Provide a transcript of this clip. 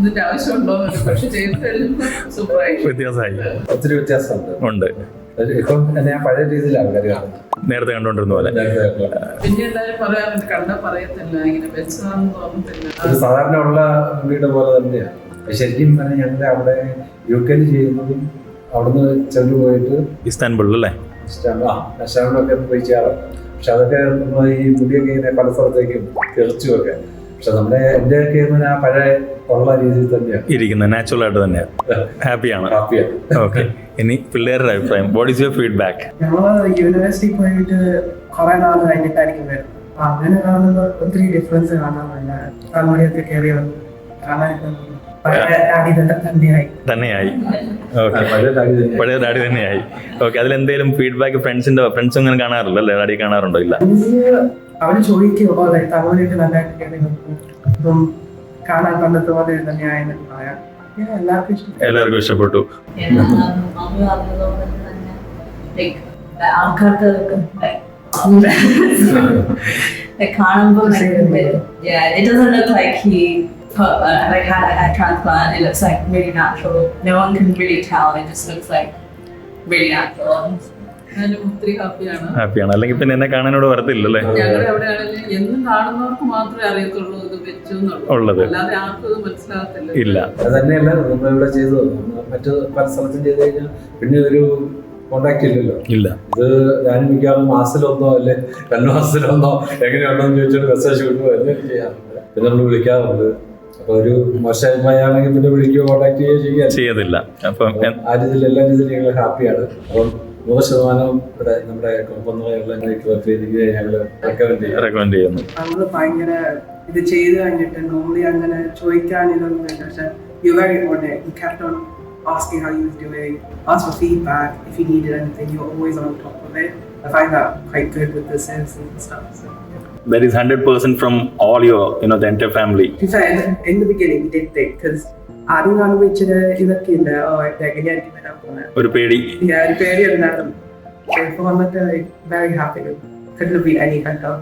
ഇതിന്റെ ആവശ്യമുണ്ടോ പക്ഷെ ചെയ്ത് കഴിഞ്ഞപ്പോൾ സൂപ്പറായി. വ്യത്യാസമായി ഒത്തിരി വ്യത്യാസമുണ്ട്. ഉണ്ട്. ഇപ്പം ഞാൻ പഴയ രീതിയിൽ ആൾക്കാർ കാണുന്നത് നേരത്തെ കണ്ടുകൊണ്ടിരുന്ന പോലെ. പിന്നെ എല്ലാവരും പറയാറുണ്ട് കണ്ടാ പറയത്തില്ല ഇങ്ങനെ വെച്ചതാണെന്ന് തോന്നത്തില്ല. ഒരു സാധാരണ ഉള്ള വീട് പോലെ തന്നെയാണ്. ശരിക്കും പറഞ്ഞാൽ ഞങ്ങളുടെ അവിടെ UK ചെയ്യുന്നതും അവിടുന്ന് ചെന്ന് പോയിട്ട് ഇസ്താൻബുളിൽ അല്ലേ നഷാമിലൊക്കെ പോയി ചെയ്യാറുണ്ട്. പക്ഷെ അതൊക്കെ നമ്മൾ ഈ മുടിയൊക്കെ ഇങ്ങനെ പല സ്ഥലത്തേക്കും തെറിച്ചുമൊക്കെ. പക്ഷെ നമ്മുടെ എൻ്റെ ഒക്കെ ആ പഴയ ഉള്ള രീതിയിൽ തന്നെയാണ് ഇരിക്കുന്നത്. നാച്ചുറൽ ആയിട്ട് തന്നെയാണ്. ഹാപ്പിയാണ്. ഓക്കെ. ഇനി പിള്ളേരുടെ അഭിപ്രായം. What is your feedback? ഞങ്ങള് യൂണിവേഴ്സിറ്റി പോയിട്ട് കുറെ നാൾ കഴിഞ്ഞിട്ടായിരിക്കും വരുന്നത്. അങ്ങനെ കാണുമ്പോൾ ഒത്തിരി ഡിഫറൻസ് കാണാറില്ല. തലമുടിയൊക്കെ കയറി വന്നു തന്നെയായി. ഓക്കെ. പഴയ ഡാഡി തന്നെയായി. ഓക്കെ. അതിലെന്തേലും ഫീഡ്ബാക്ക് ഫ്രണ്ട്സ് അങ്ങനെ കാണാറില്ല അല്ലേ? ഡാഡി കാണാറുണ്ടോ? ഇല്ല. അവര് ചോദിക്കുമോ തലമുടിയൊക്കെ നല്ലതായിട്ട് കയറി വന്നു, ഇപ്പം കാണാൻ പണ്ടത്തെ പോലെ തന്നെയായെന്ന് പറയാം. എല്ലാവർക്കും ഇഷ്ടപ്പെട്ടു. ആൾക്കാർക്ക് കാണുമ്പോൾ it doesn't look like he had a hair transplant. It looks like really natural. No one can really tell. It just looks like really natural. ഒത്തിരി ഹാപ്പിയാണ്. അല്ലെങ്കിൽ പിന്നെ എന്നെ കാണാനോട് വരത്തില്ലല്ലേ? ഞങ്ങളുടെ എവിടെയാണെങ്കിലും എന്നും കാണുന്നവർക്ക് മാത്രമേ അറിയത്തുള്ളൂ ഇത് വെച്ചു ഉള്ളത്. അല്ലാതെ ആർക്കും ഇത് മനസ്സിലാകത്തില്ല. ഇല്ല. അത് തന്നെയല്ല നമ്മളിവിടെ ചെയ്തു മറ്റു പല സ്ഥലത്തും ചെയ്ത് കഴിഞ്ഞാൽ പിന്നെ ഒരു കോണ്ടാക്ട് ഇല്ലല്ലോ. ഇല്ല. ഇത് ഞാൻ മിക്കവാറും മാസത്തിലൊന്നോ അല്ലെ 2 മാസത്തിലൊന്നോ എങ്ങനെയുണ്ടോ എന്ന് ചോദിച്ചോണ്ട് മെസ്സേജ് വിടുവോ എല്ലാം ചെയ്യാറുണ്ട്. പിന്നെ നമ്മൾ വിളിക്കാറുണ്ട്. അപ്പൊ ഒരു മോശമാണെങ്കിൽ പിന്നെ വിളിക്കുകയോ കോണ്ടാക്ട് ചെയ്യുകയോ ചെയ്യത്തില്ല. അപ്പം ആ രീതിയിൽ എല്ലാ രീതിയിലും ഞങ്ങൾ ഹാപ്പിയാണ്. അപ്പം 100% ഇവിടെ നമ്മുടെ ഞങ്ങൾ റെക്കമെൻഡ് ചെയ്യുന്നു. നമ്മള് ഭയങ്കര ഇത് ചെയ്ത് കഴിഞ്ഞിട്ട് നോർമലി അങ്ങനെ ചോദിക്കാൻ ഇതൊന്നും. പക്ഷെ you very important. You kept on asking how he was doing, ask for feedback if he needed anything. You're always on top of it. I find that quite good with the services and stuff. So that is 100% from all your, the entire family. In the beginning, we did think because ആദ്യം കാണുമ്പോൾ ഇച്ചിരി ഇതൊക്കെ ഉണ്ട്. എങ്ങനെയായിരിക്കും വരാൻ പോകുന്നത് ഒരു പേടി. ഒരു പേടി ഉണ്ടായിരുന്നു. ഇപ്പൊ വന്നിട്ട് very happy. Couldn't have been any better.